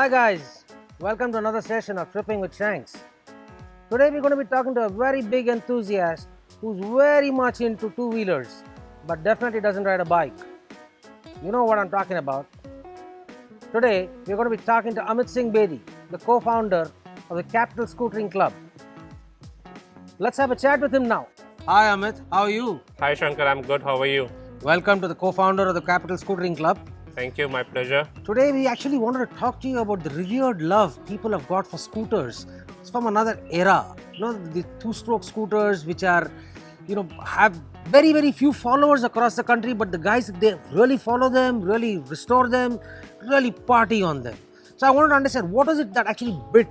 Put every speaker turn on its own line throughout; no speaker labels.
Hi guys, welcome to another session of Tripping with Shanks. Today we're going to be talking to a very big enthusiast who's very much into two-wheelers but definitely doesn't ride a bike. You know what I'm talking about. Today we're going to be talking to Amit Singh Bedi, the co-founder of the Capital Scootering Club. Let's have a chat with him now. Hi Amit, how are you?
Hi Shankar, I'm good. How are you?
Welcome to the co-founder of the Capital Scootering Club.
Thank you, my pleasure.
Today we actually wanted to talk to you about the revered love people have got for scooters. It's from another era. You know, the two-stroke scooters which are, have very few followers across the country, but the guys, they really follow them, really restore them, really party on them. So I wanted to understand, what is it that actually bit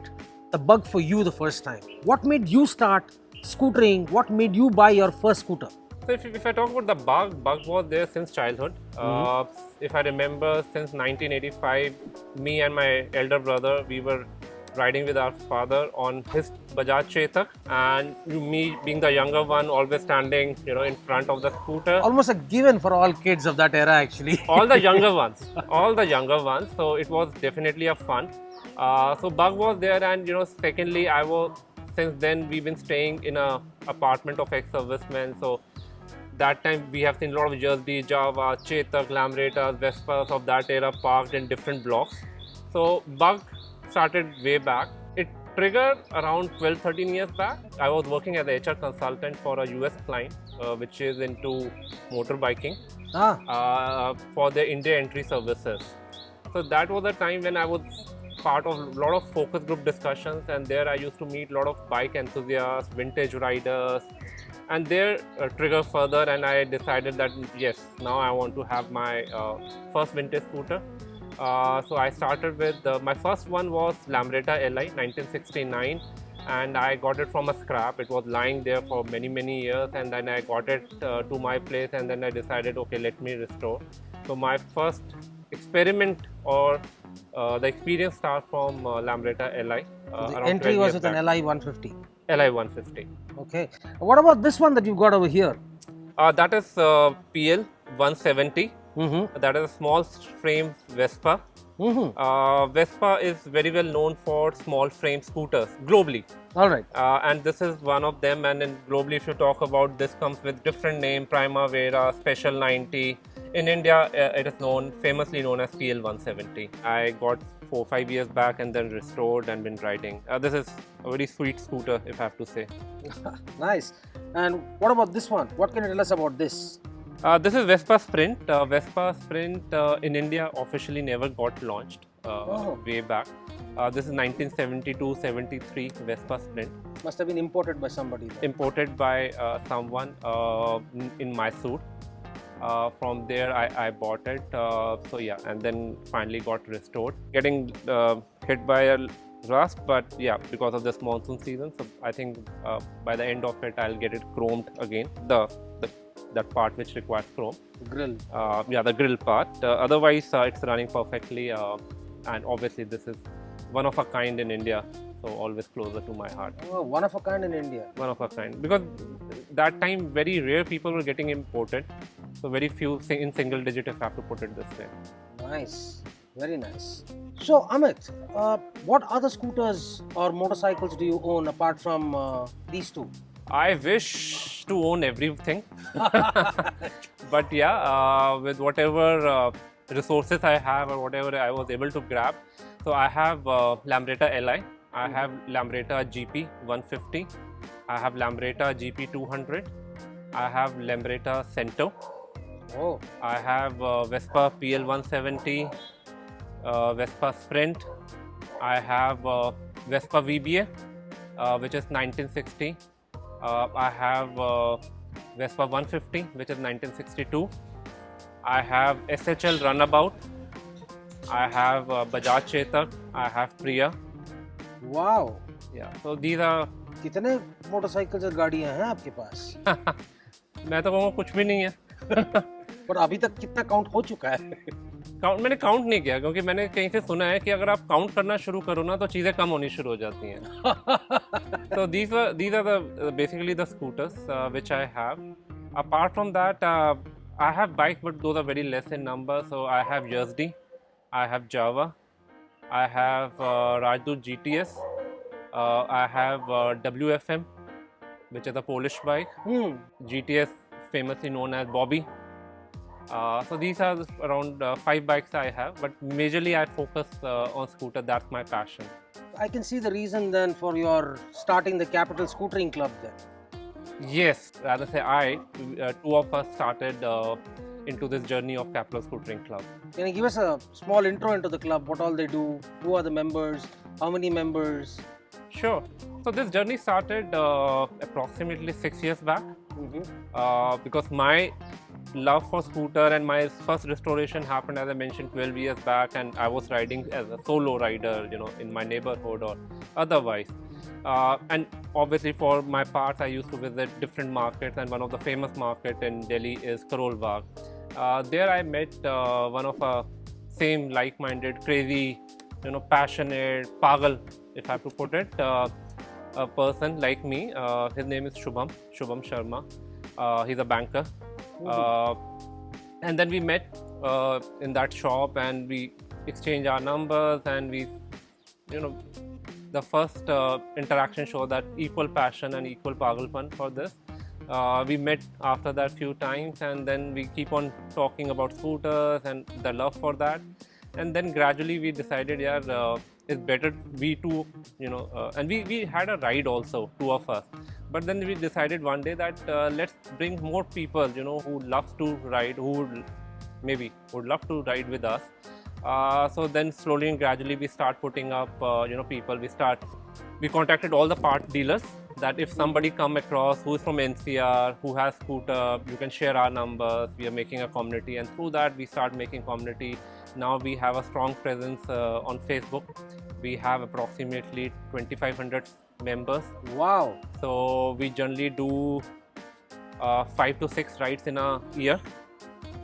the bug for you the first time? What made you start scootering? What made you buy your first scooter?
So if I talk about the bug was there since childhood. If I remember, since 1985, me and my elder brother, we were riding with our father on his Bajaj Chetak, and me being the younger one, always standing, in front of the scooter.
Almost a given for all kids of that era, actually.
All the younger ones. So it was definitely a fun. So bug was there, and secondly, since then we've been staying in a apartment of ex-servicemen. So that time we have seen a lot of Jersey, Java, Chetak, Lambretta, Vespas of that era parked in different blocks. So bug started way back. It triggered around 12-13 years back. I was working as a HR consultant for a US client which is into motorbiking for their India entry services. So that was the time when I was part of a lot of focus group discussions, and there I used to meet a lot of bike enthusiasts, vintage riders, and there trigger further, and I decided that yes, now I want to have my first vintage scooter. So I started with my first one was Lambretta Li 1969, and I got it from a scrap. It was lying there for many years, and then I got it to my place, and then I decided, okay, let me restore. So my first experiment or the experience starts from Lambretta Li.
The entry was with an Li 150.
Li 150.
Okay. What about this one that you've got over here?
That is PL 170. That is a small frame Vespa. Vespa is very well known for small frame scooters globally.
All right.
And this is one of them. And then globally, if you talk about, this comes with different name: Primavera, Special 90. In India, it is famously known as PL 170. I got 4-5 years back and then restored and been riding. This is a very sweet scooter, if I have to say.
Nice. And what about this one? What can you tell us about this?
This is Vespa Sprint. Vespa Sprint in India officially never got launched way back. This is 1972-73 Vespa Sprint.
Must have been imported by somebody.
Imported by someone in Mysore. From there I bought it. So yeah, and then finally got restored. Getting hit by a rust, but yeah, because of this monsoon season. So I think by the end of it, I'll get it chromed again. That part which requires chrome.
The grill.
The grill part. Otherwise, it's running perfectly. And obviously, this is one of a kind in India. So always closer to my heart.
Oh, one of a kind in India.
One of a kind. Because that time, very rare people were getting imported. So very few in single digit, if I have to put it this way.
Nice. Very nice. So Amit, what other scooters or motorcycles do you own apart from these two?
I wish to own everything. But yeah, with whatever resources I have or whatever I was able to grab. So I have Lambretta Li. I have Lambretta GP 150. I have Lambretta GP 200. I have Lambretta Cento.
Oh.
I have Vespa PL 170, Vespa Sprint. I have Vespa VBA, which is 1960. I have Vespa 150, which is 1962. I have SHL Runabout. I have Bajaj Chetak. I have Priya.
Wow.
Yeah. So these are.
कितने motorcycles और गाड़ियां हैं आपके पास?
मैं तो कहूँगा कुछ भी नहीं है.
पर अभी तक कितना काउंट हो चुका है?
मैंने काउंट नहीं किया, क्योंकि मैंने कहीं से सुना है कि अगर आप काउंट करना शुरू करो ना तो चीजें कम होनी शुरू हो जाती हैं. So these are basically the scooters which I have. Apart from that, I have bikes, but those are very less in number. So I have Jersey, I have Java, I have Rajdut GTS. I have WFM, which is a Polish bike. GTS, famously known as Bobby. So these are around 5 bikes I have, but majorly I focus on scooter. That's my passion.
I can see the reason then for your starting the Capital Scootering Club then.
Yes, rather say two of us started into this journey of Capital Scootering Club.
Can you give us a small intro into the club? What all they do? Who are the members? How many members?
Sure. So this journey started approximately 6 years back because my love for scooter and my first restoration happened, as I mentioned, 12 years back, and I was riding as a solo rider, in my neighborhood or otherwise. And obviously for my parts, I used to visit different markets, and one of the famous market in Delhi is Karol Bagh. There I met one of a same like-minded, crazy, passionate, pagal, if I have to put it, a person like me. His name is Shubham Sharma. He's a banker. And then we met in that shop, and we exchanged our numbers, and we, the first interaction showed that equal passion and equal pagalpan for this. We met after that few times, and then we keep on talking about scooters and the love for that. And then gradually we decided, it's better we two, and we had a ride also, two of us. But then we decided one day that let's bring more people, who loves to ride, who would love to ride with us. So then slowly and gradually we start putting up, people. We contacted all the part dealers that if somebody come across who is from NCR, who has scooter, you can share our numbers. We are making a community, and through that we start making community. Now we have a strong presence on Facebook. We have approximately 2,500 members.
Wow.
So we generally do 5 to 6 rides in a year.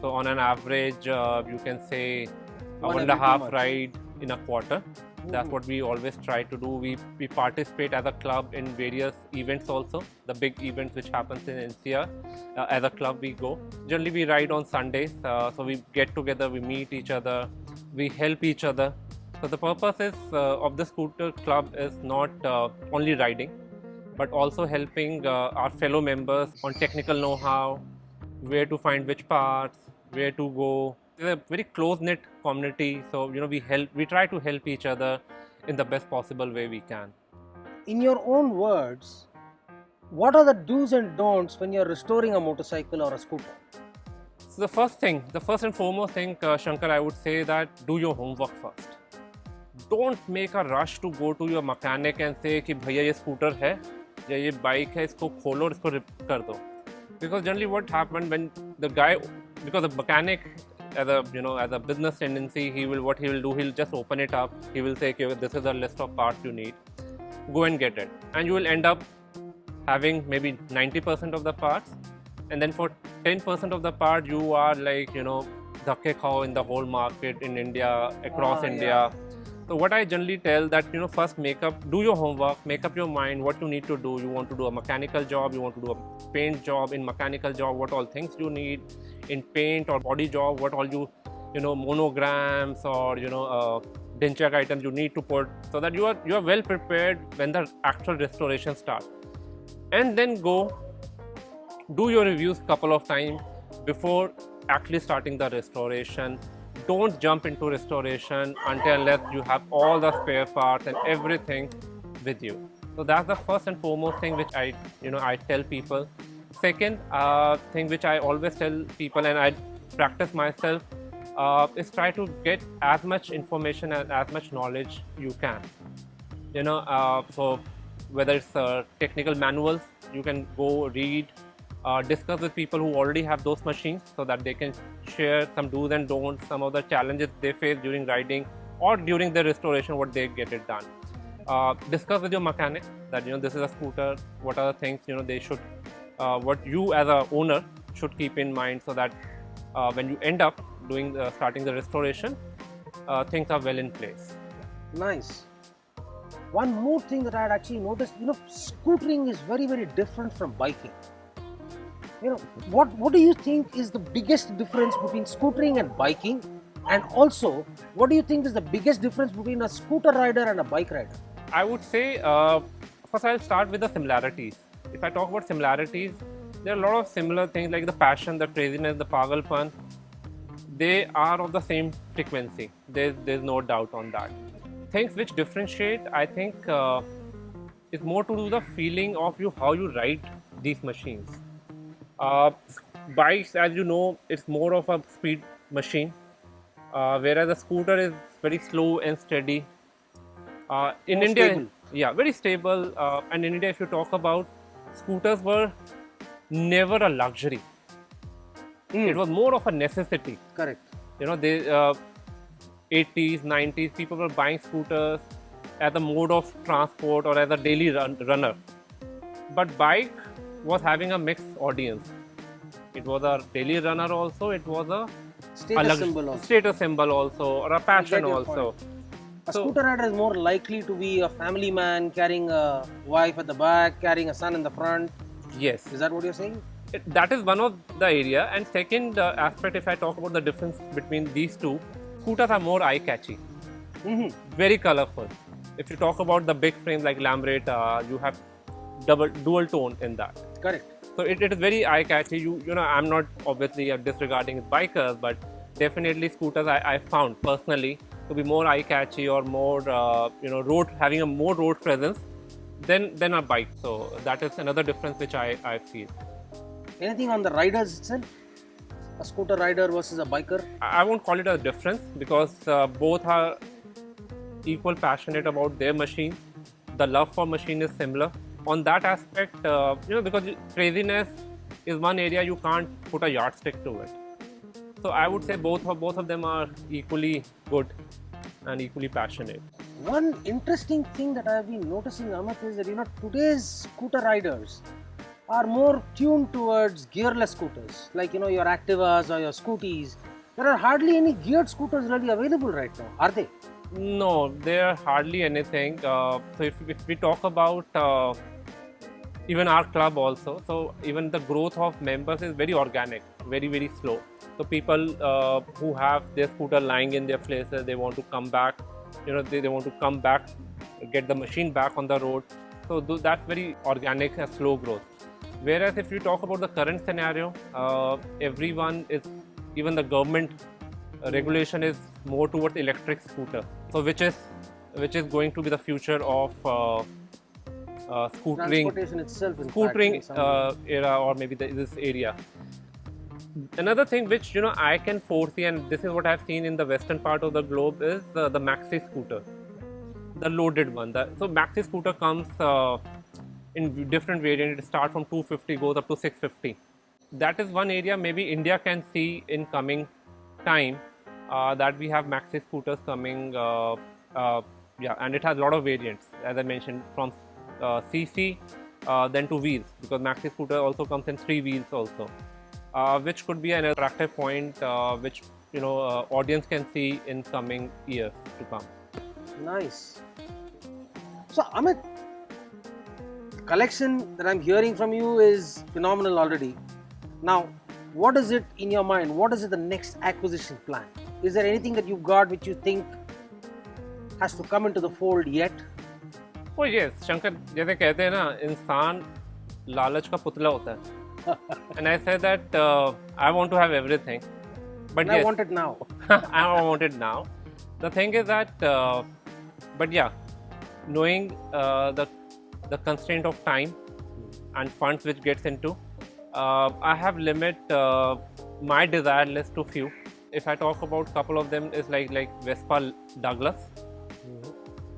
So on an average, you can say one and a half ride in a quarter. That's what we always try to do. We participate as a club in various events also, the big events which happens in NCR. As a club we go. Generally we ride on Sundays, so we get together, we meet each other, we help each other. So the purpose is of the scooter club is not only riding, but also helping our fellow members on technical know-how, where to find which parts, where to go. It's a very close-knit community, so we try to help each other in the best possible way we can.
In your own words, what are the do's and don'ts when you're restoring a motorcycle or a scooter?
So the first and foremost thing, Shankar, I would say that do your homework first. Don't make a rush to go to your mechanic and say कि भैया ये scooter है या ये bike है, इसको खोलो और इसको rip कर दो. Because generally what happened when the guy, because the mechanic as a business tendency, he'll just open it up. He will say, okay, this is a list of parts you need. Go and get it. And you will end up having maybe 90% of the parts. And then for 10% of the part, you are like, dhakke khao in the whole market in India, across India. Yeah. So what I generally tell that, first do your homework, make up your mind what you need to do. You want to do a mechanical job, you want to do a paint job. In mechanical job, what all things you need. In paint or body job, what all monograms or, Denchak items you need to put, so that you are well prepared when the actual restoration starts. And then go do your reviews couple of times before actually starting the restoration. Don't jump into restoration until unless you have all the spare parts and everything with you. So that's the first and foremost thing which I tell people. Second thing which I always tell people, and I practice myself, is try to get as much information and as much knowledge you can. So whether it's technical manuals, you can go read, discuss with people who already have those machines so that they can share some do's and don'ts, some of the challenges they face during riding or during the restoration, what they get it done. Discuss with your mechanic that this is a scooter, what are the things they should, what you as a owner should keep in mind, so that when you end up starting the restoration, things are well in place.
Nice. One more thing that I had actually noticed, scootering is very, very different from biking. What do you think is the biggest difference between scootering and biking? And also, what do you think is the biggest difference between a scooter rider and a bike rider?
I would say, first I'll start with the similarities. If I talk about similarities, there are a lot of similar things like the passion, the craziness, the pagalpan. They are of the same frequency. There's no doubt on that. Things which differentiate, I think, is more to do the feeling of you how you ride these machines. Uh, Bikes, as you know, it's more of a speed machine, whereas a scooter is very slow and steady. In
More
India,
stable.
yeah, very stable. And in India, if you talk about scooters, were never a luxury. It was more of a necessity.
Correct.
You know, they 80s, 90s, people were buying scooters as a mode of transport or as a daily runner. But bike was having a mixed audience. It was a daily runner also. It was a
Status symbol also.
status symbol also, or a passion
your
also.
A scooter rider is more likely to be a family man carrying a wife at the back, carrying a son in the front.
Yes,
Is that what you're saying?
that is one of the area. And second aspect, if I talk about the difference between these two, scooters are more eye-catchy, very colorful. If you talk about the big frames like Lambretta, you have dual tone in that.
Correct.
So it is very eye-catchy. You know, I'm not obviously disregarding bikers, but definitely scooters I found personally to be more eye-catchy or more having a more road presence than a bike. So that is another difference which I feel.
Anything on the riders itself? A scooter rider versus a biker?
I won't call it a difference because both are equal passionate about their machine. The love for machine is similar. On that aspect, because craziness is one area you can't put a yardstick to it. So I would say both of them are equally good and equally passionate.
One interesting thing that I have been noticing, Amit, is that today's scooter riders are more tuned towards gearless scooters, like your Activas or your Scooties. There are hardly any geared scooters really available right now, are they?
No, there are hardly anything. So if we talk about even our club also, so even the growth of members is very organic, very slow. So people who have their scooter lying in their places, they want to come back. They want to come back, get the machine back on the road. So that's very organic and slow growth. Whereas if you talk about the current scenario, everyone is, even the government regulation is more towards electric scooter. So which is going to be the future of
Transportation itself,
scootering era, or maybe this area. Another thing which I can foresee, and this is what I've seen in the western part of the globe, is the maxi scooter, the loaded one. So maxi scooter comes in different variants. It starts from 250, goes up to 650. That is one area maybe India can see in coming time, that we have maxi scooters coming. And it has a lot of variants, as I mentioned, from CC then to wheels, because maxi scooter also comes in 3 wheels also, which could be an attractive point, which audience can see in coming years to come.
Nice. So Amit, the collection that I'm hearing from you is phenomenal already. Now, what is it in your mind? What is the next acquisition plan? Is there anything that you've got which you think has to come into the fold yet?
Oh yes, Shankar, जैसे कहते हैं ना, इंसान लालच का पुतला होता है. And I said that I want to have everything, but
and
yes,
I want it now.
I want it now. The thing is that, but yeah, knowing the constraint of time and funds which gets into, I have limit my desire list to few. If I talk about couple of them, is like Vespa Douglas,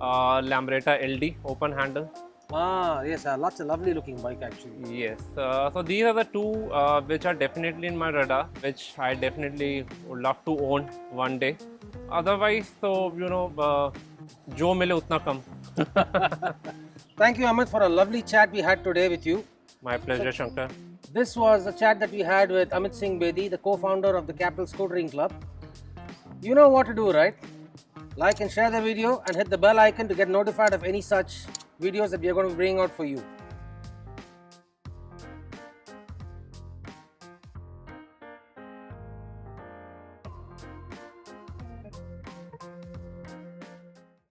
Lambretta LD open handle.
Ah, yes, lots of lovely looking bike actually.
Yes, so these are the two which are definitely in my radar, which I definitely would love to own one day. Otherwise, so jo mile utna kam.
Thank you, Amit, for a lovely chat we had today with you.
My pleasure, Shankar.
This was the chat that we had with Amit Singh Bedi, the co-founder of the Capital Scootering Club. You know what to do, right? Like and share the video and hit the bell icon to get notified of any such videos that we are going to bring out for you.